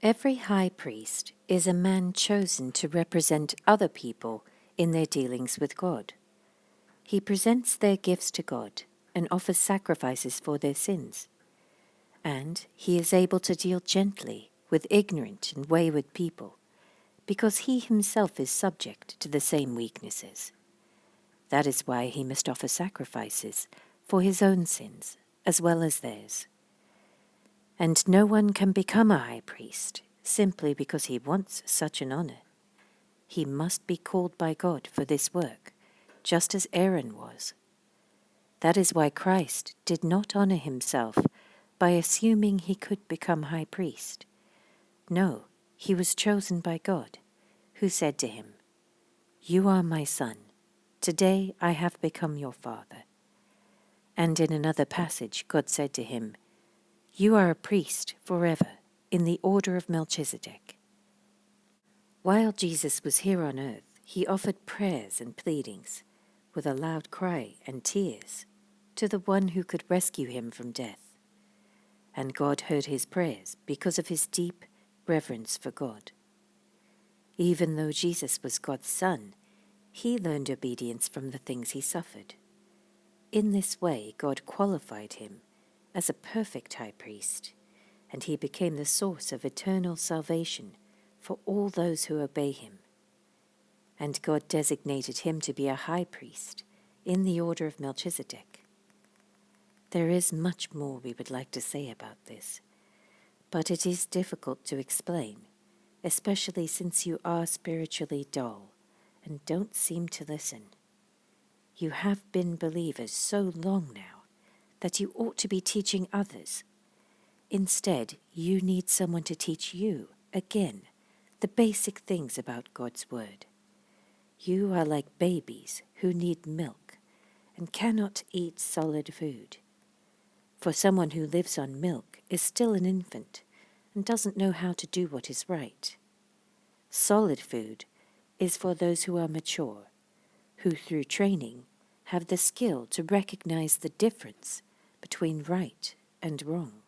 Every high priest is a man chosen to represent other people in their dealings with God. He presents their gifts to God and offers sacrifices for their sins. And he is able to deal gently with ignorant and wayward people, because he himself is subject to the same weaknesses. That is why he must offer sacrifices for his own sins as well as theirs. And no one can become a high priest simply because he wants such an honor. He must be called by God for this work, just as Aaron was. That is why Christ did not honor himself by assuming he could become high priest. No, he was chosen by God, who said to him, "You are my son. Today I have become your father." And in another passage, God said to him, "You are a priest forever in the order of Melchizedek." While Jesus was here on earth, he offered prayers and pleadings, with a loud cry and tears, to the one who could rescue him from death. And God heard his prayers because of his deep reverence for God. Even though Jesus was God's son, he learned obedience from the things he suffered. In this way, God qualified him as a perfect high priest, and he became the source of eternal salvation for all those who obey him. And God designated him to be a high priest in the order of Melchizedek. There is much more we would like to say about this, but it is difficult to explain, especially since you are spiritually dull and don't seem to listen. You have been believers so long now that you ought to be teaching others. Instead, you need someone to teach you, again, the basic things about God's Word. You are like babies who need milk and cannot eat solid food. For someone who lives on milk is still an infant and doesn't know how to do what is right. Solid food is for those who are mature, who through training have the skill to recognize the difference between right and wrong.